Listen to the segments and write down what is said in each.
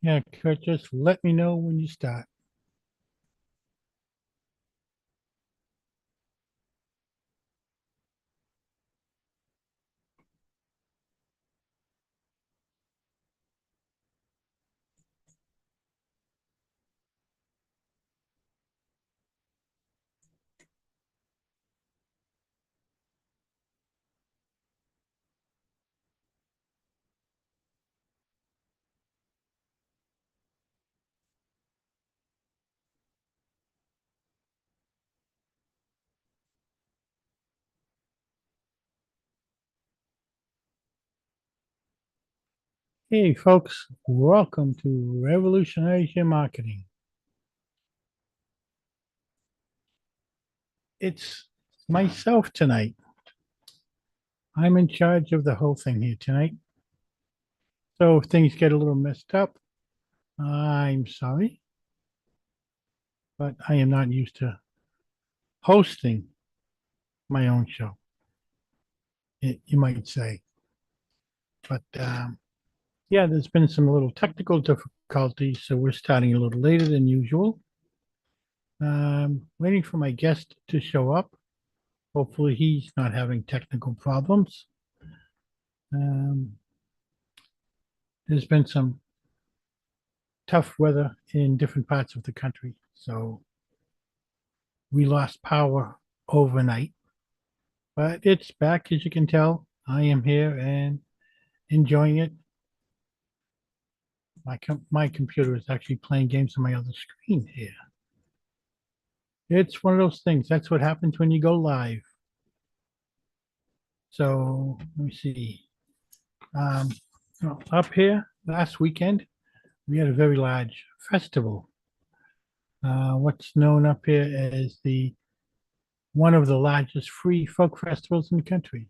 Yeah, Kurt, just let me know when you start. Hey, folks, welcome to Revolutionize Your Marketing. It's myself tonight. I'm in charge of the whole thing here tonight. So if things get a little messed up, I'm sorry, but I am not used to hosting my own show, you might say. But yeah, there's been some little technical difficulties, so we're starting a little later than usual. Waiting for my guest to show up. Hopefully, he's not having technical problems. Um, there's been some tough weather in different parts of the country, so we lost power overnight, but it's back, as you can tell. I am here and enjoying it. My computer is actually playing games on my other screen here. It's one of those things. That's what happens when you go live. So let me see. Um, Up here last weekend, we had a very large festival. What's known up here as the one of the largest free folk festivals in the country.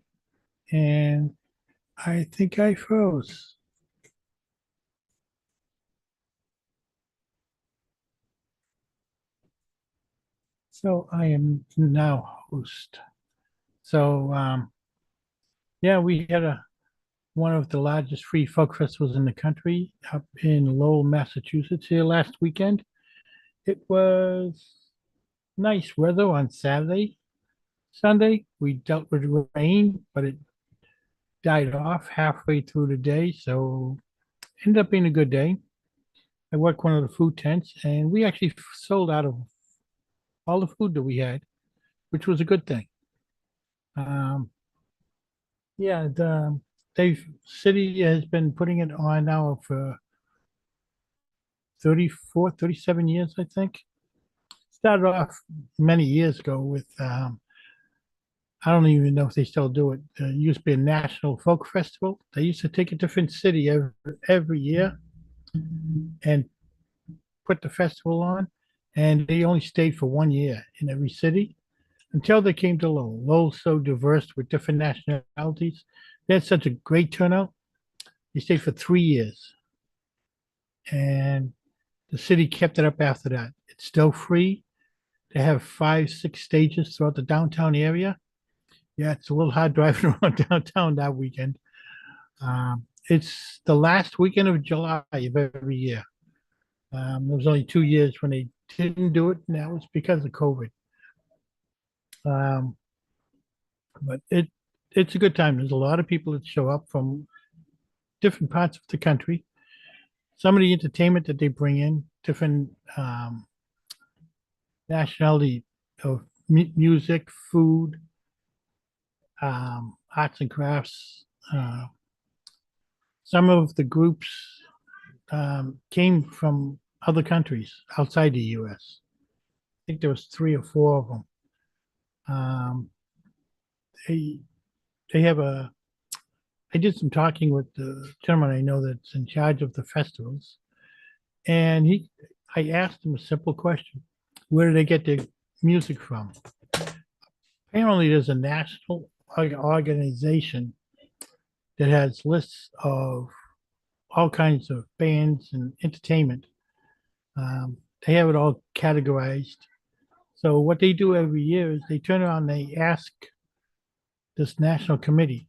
And I think I froze. So I am now host. So yeah, we had a one of the largest free folk festivals in the country up in Lowell, Massachusetts here last weekend. It was nice weather on Saturday. Sunday, we dealt with rain, but it died off halfway through the day. So ended up being a good day. I worked one of the food tents and we actually sold out of all the food that we had, which was a good thing. Um, yeah, the Dave City has been putting it on now for 34, 37 years, I think. Started off many years ago with, I don't even know if they still do it. It used to be a national folk festival. They used to take a different city every year and put the festival on. And they only stayed for 1 year in every city until they came to Lowell. Lowell's so diverse with different nationalities. They had such a great turnout. They stayed for 3 years. And the city kept it up after that. It's still free. They have 5, 6 stages throughout the downtown area. Yeah, it's a little hard driving around downtown that weekend. It's the last weekend of July of every year. There was only 2 years when they didn't do it, and that was because of COVID. Um, but it's a good time. There's a lot of people that show up from different parts of the country. Some of the entertainment that they bring in, different nationality of music, food, arts and crafts. Some of the groups came from other countries outside the U.S. I think there was 3 or 4 of them. Um, they they have a. I did some talking with the gentleman I know that's in charge of the festivals, and I asked him a simple question: where do they get their music from? Apparently, there's a national organization that has lists of all kinds of bands and entertainment. They have it all categorized. So what they do every year is they turn around and they ask this national committee,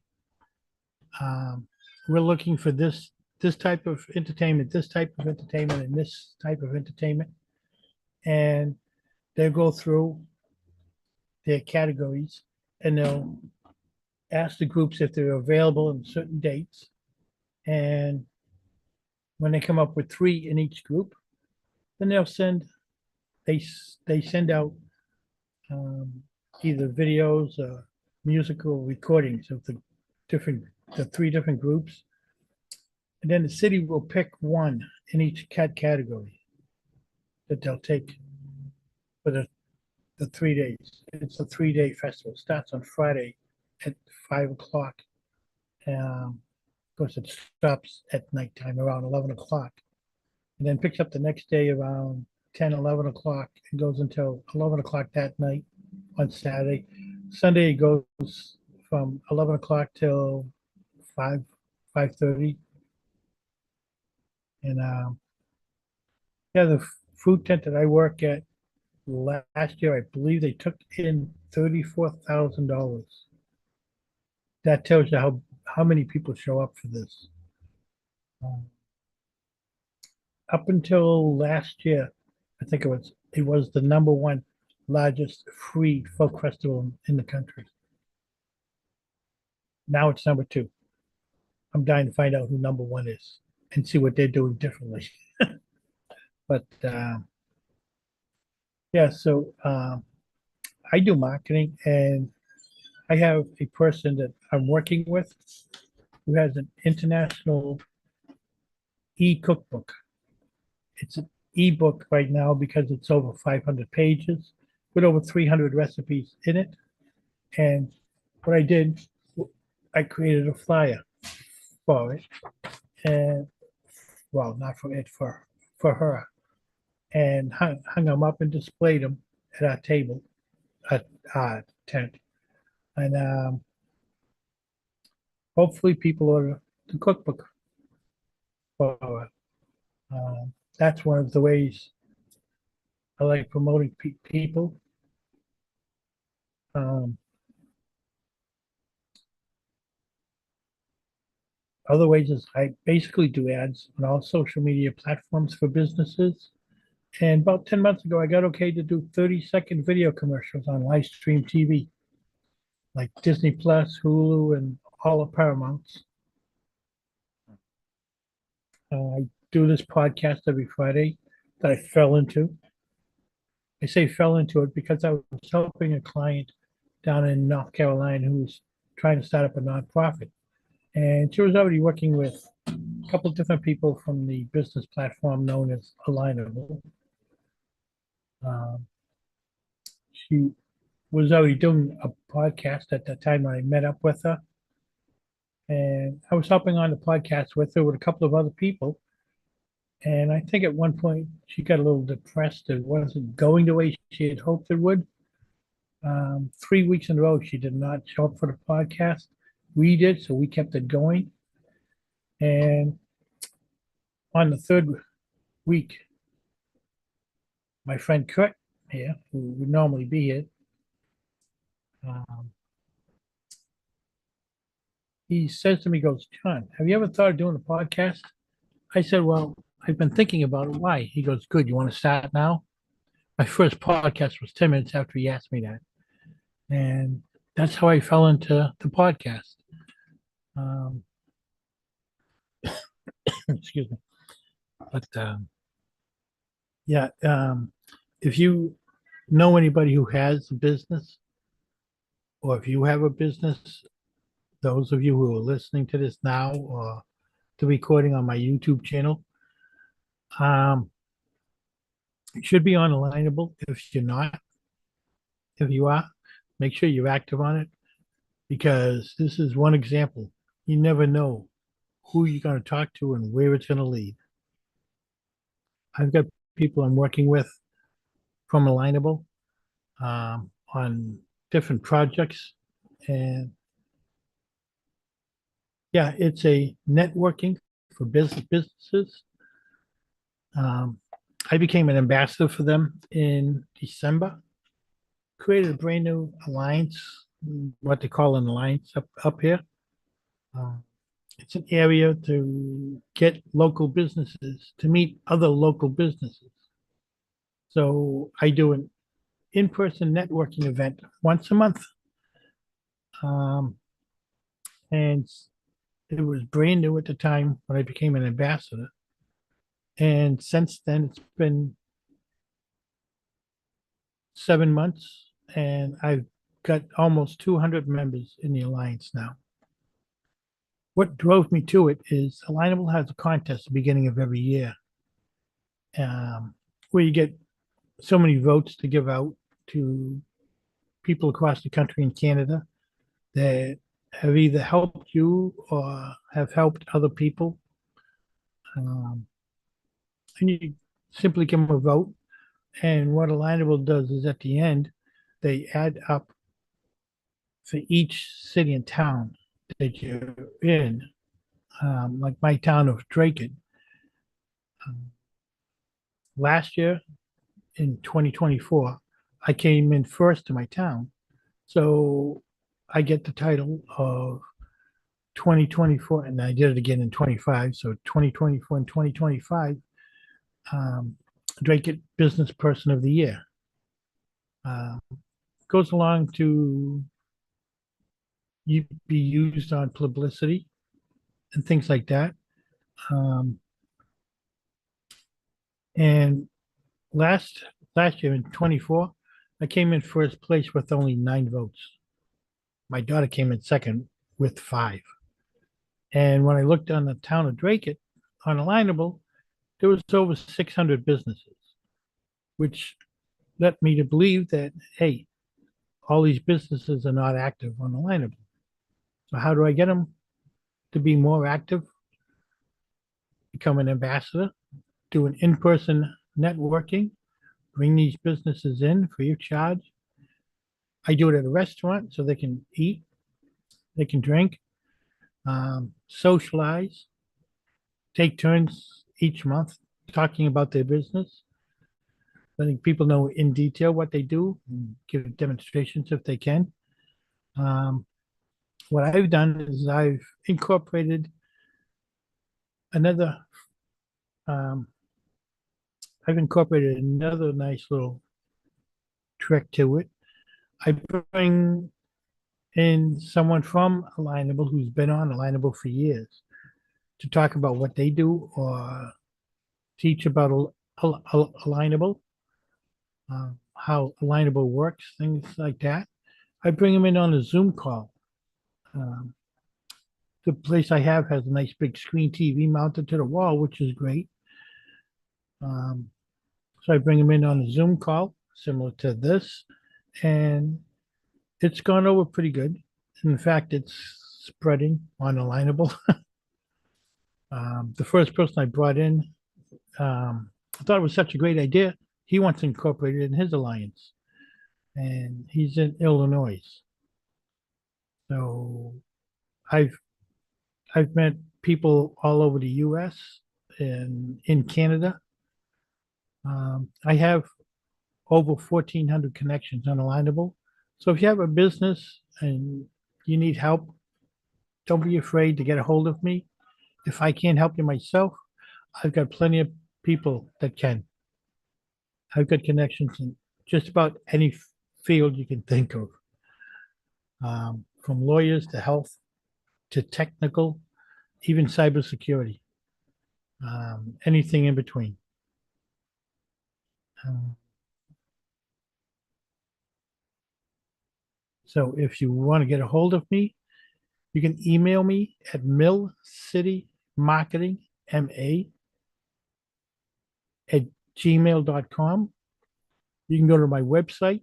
we're looking for this type of entertainment, this type of entertainment, and this type of entertainment. And they'll go through their categories and they'll ask the groups if they're available on certain dates. And when they come up with three in each group, then they they send out um, either videos or musical recordings of the three different groups, and then the city will pick one in each category that they'll take for the 3 days. It's a 3 day festival. It starts on Friday at 5 o'clock. Of course, it stops at nighttime around 11 o'clock, and then picks up the next day around 10, 11 o'clock, and goes until 11 o'clock that night on Saturday. Sunday it goes from 11 o'clock till 5, 5:30. And yeah, the food tent that I work at last year, I believe they took in $34,000. That tells you how many people show up for this. Um, Up until last year, I think it was the number one largest free folk festival in the country. Now it's number two. I'm dying to find out who number one is and see what they're doing differently. But yeah, so I do marketing, and I have a person that I'm working with who has an international e-cookbook. It's an ebook right now because it's over 500 pages with over 300 recipes in it. And what I did, I created a flyer for it, and well, not for it, for her, and hung them up and displayed them at our table, at our tent. And hopefully people order the cookbook for her. That's one of the ways I like promoting people. Um, Other ways is I basically do ads on all social media platforms for businesses. And about 10 months ago, I got okay to do 30-second video commercials on live stream TV, like Disney Plus, Hulu, and all the Paramounts. I do this podcast every Friday that I fell into. I say fell into it because I was helping a client down in North Carolina who was trying to start up a nonprofit. And she was already working with a couple of different people from the business platform known as Alignable. Um, she was already doing a podcast at the time I met up with her. And I was helping on the podcast with her with a couple of other people. And I think at one point she got a little depressed. It wasn't going the way she had hoped it would. 3 weeks in a row, she did not show up for the podcast. We did, so we kept it going. And on the third week, my friend Kurt here, who would normally be here, he says to me, he goes, John, have you ever thought of doing a podcast? I said, well, I've been thinking about it. Why? He goes, good. You want to start now? My first podcast was 10 minutes after he asked me that. And that's how I fell into the podcast. Excuse me. But yeah, if you know anybody who has a business, or if you have a business, those of you who are listening to this now or the recording on my YouTube channel, it should be on Alignable. If you're not, if you are, make sure you're active on it, because this is one example. You never know who you're going to talk to and where it's going to lead. I've got people I'm working with from Alignable on different projects. And yeah, it's a networking for businesses. I became an ambassador for them in December, created a brand new alliance, what they call an alliance up here. It's an area to get local businesses to meet other local businesses. So I do an in-person networking event once a month. Um, and it was brand new at the time when I became an ambassador. And since then, it's been 7 months, and I've got almost 200 members in the alliance now. What drove me to it is Alignable has a contest at the beginning of every year, um, where you get so many votes to give out to people across the country and Canada that have either helped you or have helped other people. Um, and you simply give them a vote. And what Alignable does is at the end, they add up for each city and town that you're in. Like my town of Draken, um, last year in 2024, I came in first to my town. So I get the title of 2024, and I did it again in 25. So 2024 and 2025, Drake Business Person of the Year. Uh, Goes along to be used on publicity and things like that. Um, and last last year in 24, I came in first place with only 9 votes. My daughter came in second with 5. And when I looked on the town of Drake on Alignable, there was over 600 businesses, which led me to believe that, hey, all these businesses are not active on Alignable. So how do I get them to be more active? Become an ambassador, do an in-person networking, bring these businesses in free of charge. I do it at a restaurant so they can eat, they can drink, socialize, take turns each month talking about their business, letting people know in detail what they do, and give demonstrations if they can. Um, what I've done is I've incorporated another, um, I've incorporated another nice little trick to it. I bring in someone from Alignable who's been on Alignable for years to talk about what they do or teach about Alignable, how Alignable works, things like that. I bring them in on a Zoom call. Um, the place I have has a nice big screen TV mounted to the wall, which is great. Um, so I bring them in on a Zoom call, similar to this, and it's gone over pretty good. In fact, it's spreading on Alignable. The first person I brought in, I thought it was such a great idea. He wants to incorporate it in his alliance, and he's in Illinois. So I've I've met people all over the U.S. and in Canada. I have over 1,400 connections on Alignable. So if you have a business and you need help, don't be afraid to get a hold of me. If I can't help you myself, I've got plenty of people that can. I've got connections in just about any field you can think of, from lawyers to health to technical, even cybersecurity, anything in between. Um, so if you want to get a hold of me, you can email me at millcitymarketingma@gmail.com. You can go to my website,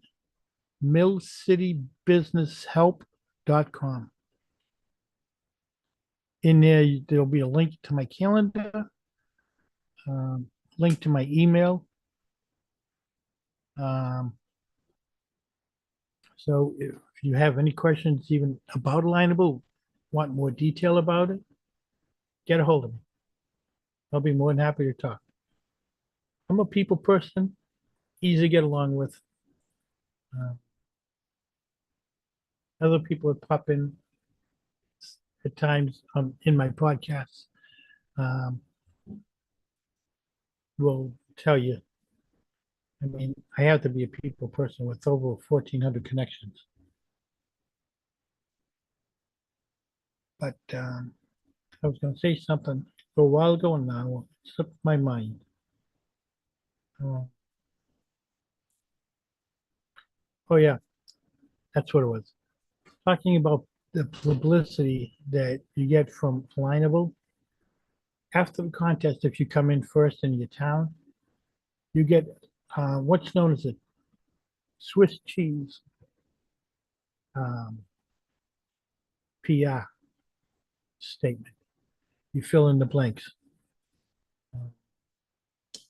millcitybusinesshelp.com. In there, there'll be a link to my calendar, um, link to my email. Um, so if you have any questions even about Alignable, want more detail about it, get a hold of me. I'll be more than happy to talk. I'm a people person, easy to get along with. Uh, Other people would pop in at times in my podcasts um, will tell you. I mean, I have to be a people person with over 1,400 connections. But I was going to say something a while ago and now it slipped my mind. Uh, oh, yeah, that's what it was. Talking about the publicity that you get from Alignable. After the contest, if you come in first in your town, you get what's known as a Swiss cheese um, PR statement. You fill in the blanks.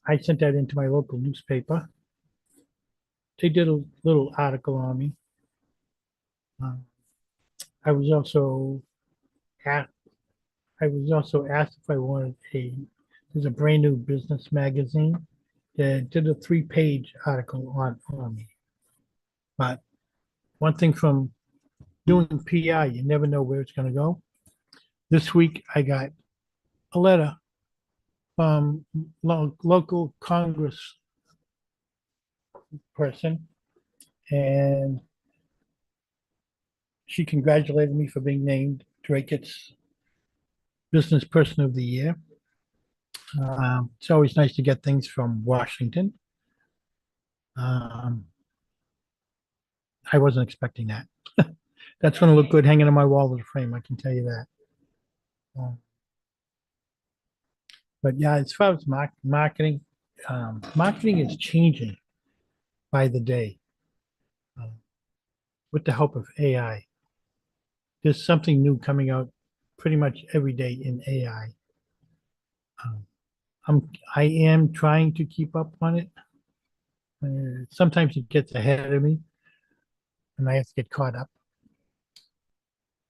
I sent that into my local newspaper. They did a little article on me. Uh, I was also asked. I was also asked if I wanted a. There's a brand new business magazine that did a 3-page article on me. But one thing from doing PR, you never know where it's going to go. This week, I got a letter from local Congress person, and she congratulated me for being named Drake's Business Person of the Year. It's always nice to get things from Washington. Um, I wasn't expecting that. That's going to look good hanging on my wall as a frame, I can tell you that. But yeah, as far as marketing, marketing is changing by the day uh, with the help of AI. There's something new coming out pretty much every day in AI. Um, I am trying to keep up on it. Sometimes it gets ahead of me, and I have to get caught up.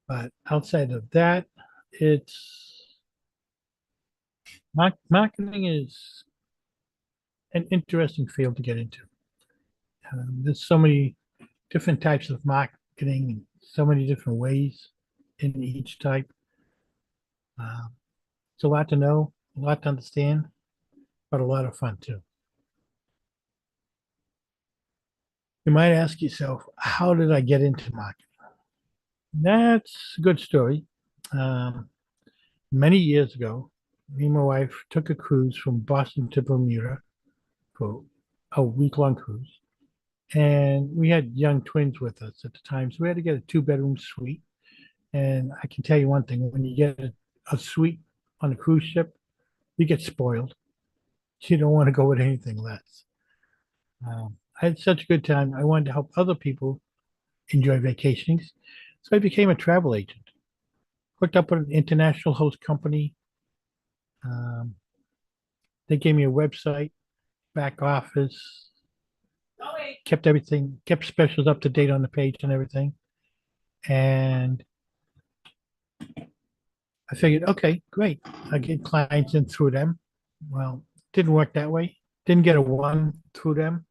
But outside of that, it's marketing is an interesting field to get into. There's so many different types of marketing and so many different ways in each type. Um, it's a lot to know, a lot to understand, but a lot of fun too. You might ask yourself, how did I get into marketing? That's a good story. Um, Many years ago, me and my wife took a cruise from Boston to Bermuda for a week-long cruise. And we had young twins with us at the time. So we had to get a 2-bedroom suite. And I can tell you one thing, when you get a suite on a cruise ship, you get spoiled. You don't want to go with anything less. I had such a good time. I wanted to help other people enjoy vacationing. So I became a travel agent. Hooked up with an international host company. Um, they gave me a website, back office, kept everything, kept specials up to date on the page and everything. And I figured, okay, great. I get clients in through them. Well, didn't work that way. Didn't get a one through them.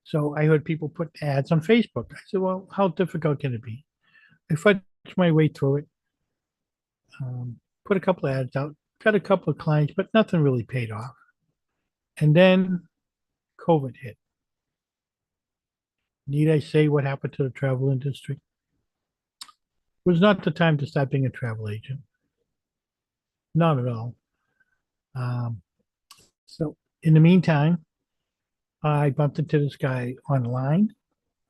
So I heard people put ads on Facebook. I said, well, how difficult can it be? I fudged my way through it, put a couple of ads out, got a couple of clients, but nothing really paid off. And then COVID hit. Need I say what happened to the travel industry? It was not the time to start being a travel agent. Not at all. Um, so in the meantime, I bumped into this guy online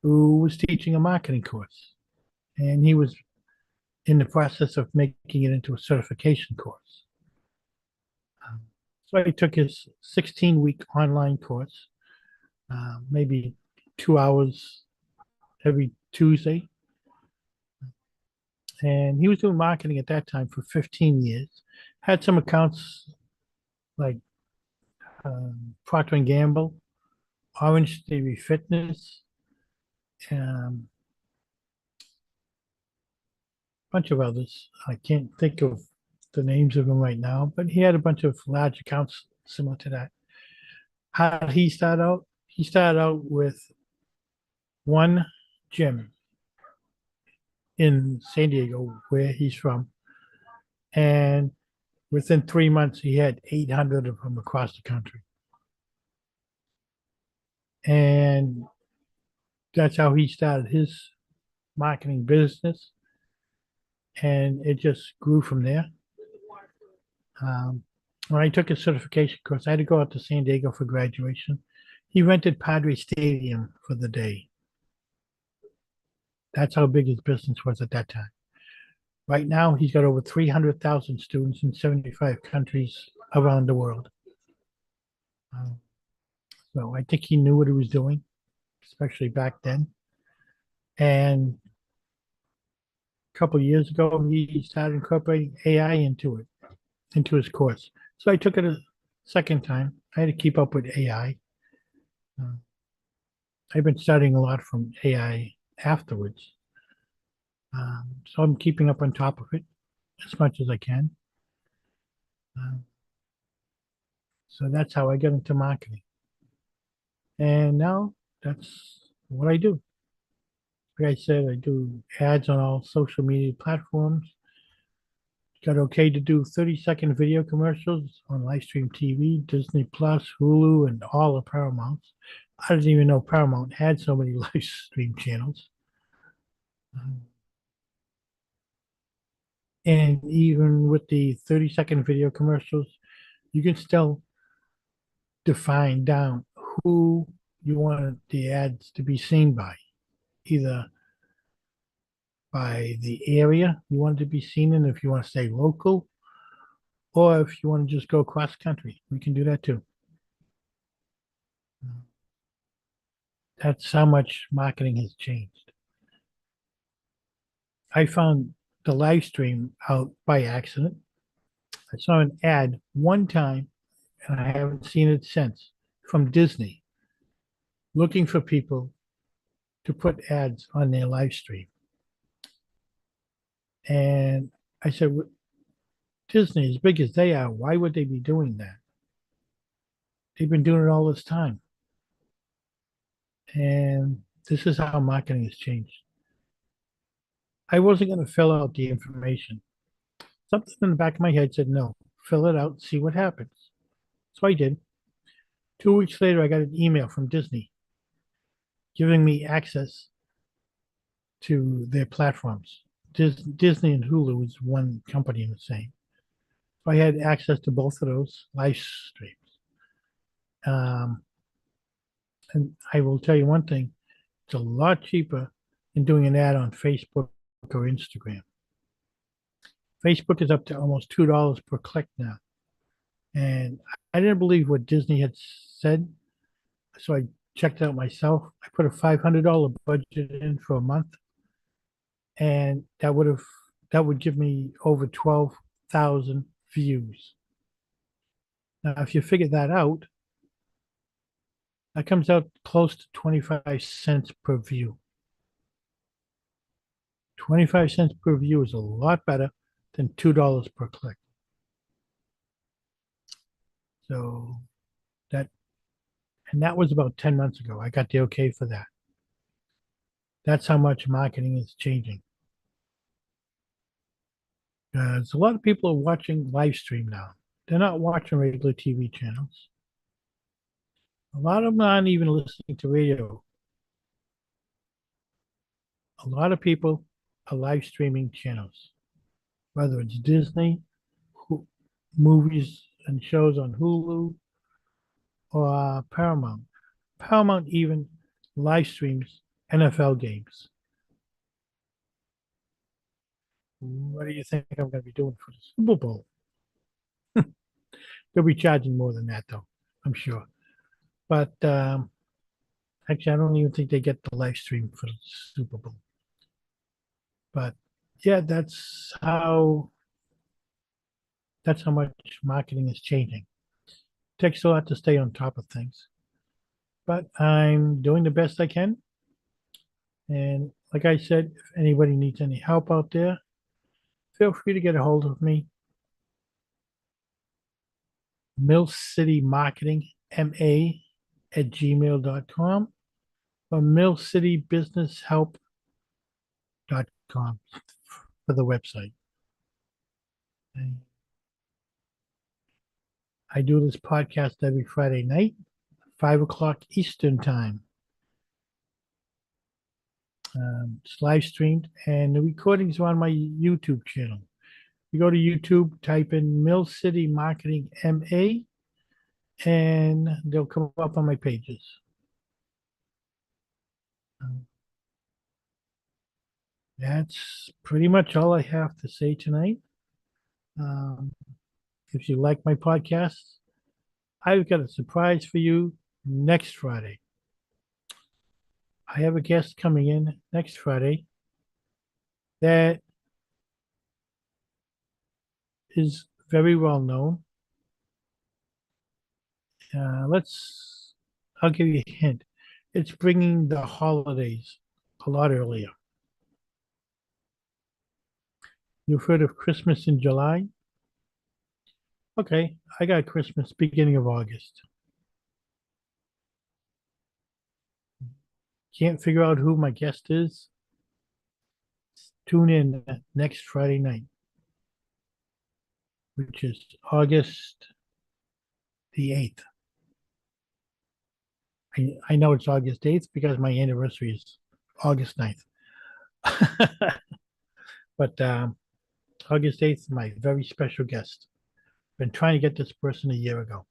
who was teaching a marketing course, and he was in the process of making it into a certification course. So I took his 16-week online course, maybe 2 hours every Tuesday. And he was doing marketing at that time for 15 years. Had some accounts like Procter and Gamble, Orange Theory Fitness, um, a bunch of others. I can't think of the names of them right now, but he had a bunch of large accounts similar to that. How did he start out? He started out with one gym in San Diego, where he's from. And within 3 months, he had 800 of them across the country. And that's how he started his marketing business. And it just grew from there. Um, when I took his certification course, I had to go out to San Diego for graduation. He rented Padre Stadium for the day. That's how big his business was at that time. Right now, he's got over 300,000 students in 75 countries around the world. Um, so I think he knew what he was doing, especially back then. And a couple of years ago, he started incorporating AI into it, into his course. So I took it a second time. I had to keep up with AI. Uh, I've been studying a lot from AI afterwards. So I'm keeping up on top of it as much as I can. Um, so that's how I got into marketing. And now that's what I do. Like I said, I do ads on all social media platforms. Got okay to do 30-second video commercials on live stream TV, Disney Plus, Hulu, and all the Paramounts. I didn't even know Paramount had so many live stream channels. And even with the 30-second video commercials, you can still define down who you want the ads to be seen by, either by the area you want it to be seen in, if you want to stay local, or if you want to just go cross country, we can do that too. That's how much marketing has changed. I found the live stream out by accident. I saw an ad one time and I haven't seen it since, from Disney, looking for people to put ads on their live stream. And I said, Disney, as big as they are, why would they be doing that? They've been doing it all this time. And this is how marketing has changed. I wasn't going to fill out the information. Something in the back of my head said, no, fill it out, see what happens. So I did. 2 weeks later, I got an email from Disney giving me access to their platforms. Disney and Hulu is one company in the same. So I had access to both of those live streams. Um, and I will tell you one thing, it's a lot cheaper than doing an ad on Facebook or Instagram. Facebook is up to almost $2 per click now. And I didn't believe what Disney had said. So I checked it out myself. I put a $500 budget in for a month. And that would give me over 12,000 views. Now, if you figure that out, that comes out close to 25 cents per view. 25 cents per view is a lot better than $2 per click. So that was about 10 months ago. I got the okay for that. That's how much marketing is changing. Because a lot of people are watching live stream now. They're not watching regular TV channels. A lot of them aren't even listening to radio. A lot of people are live streaming channels, whether it's Disney, movies and shows on Hulu, or Paramount. Paramount even live streams NFL games. What do you think I'm going to be doing for the Super Bowl? They'll be charging more than that, though, I'm sure. But actually, I don't even think they get the live stream for the Super Bowl. But yeah, that's how much marketing is changing. It takes a lot to stay on top of things, but I'm doing the best I can. And like I said, if anybody needs any help out there, feel free to get a hold of me. Mill City Marketing, MA at gmail.com or millcitybusinesshelp.com. revolutionize.com for the website. I do this podcast every Friday night, 5 o'clock Eastern time. It's live streamed, and the recordings are on my YouTube channel. You go to YouTube, type in Mill City Marketing MA, and they'll come up on my pages. That's pretty much all I have to say tonight. Um, if you like my podcast, I've got a surprise for you next Friday. I have a guest coming in next Friday that is very well known. I'll give you a hint. It's bringing the holidays a lot earlier. You've heard of Christmas in July? Okay, I got Christmas beginning of August. Can't figure out who my guest is? Tune in next Friday night, which is August the 8th. I know it's August 8th because my anniversary is August 9th. But August 8th, my very special guest. Been trying to get this person a year ago.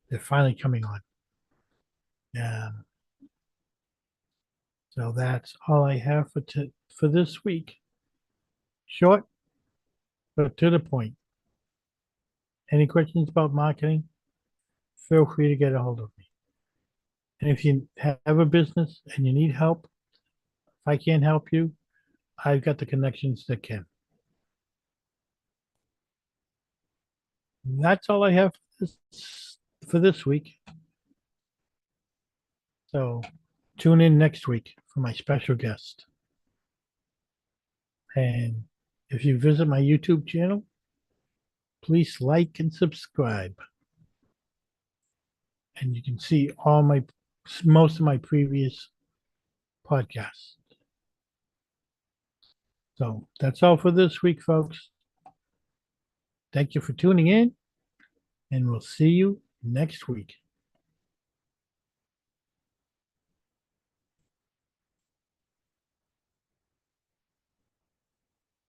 They're finally coming on. So that's all I have for this week. Short, but to the point. Any questions about marketing? Feel free to get a hold of me. And if you have a business and you need help, if I can't help you, I've got the connections that can. That's all I have for this week. So tune in next week for my special guest. And if you visit my YouTube channel, please like and subscribe. And you can see most of my previous podcasts. So that's all for this week, folks. Thank you for tuning in, and we'll see you next week.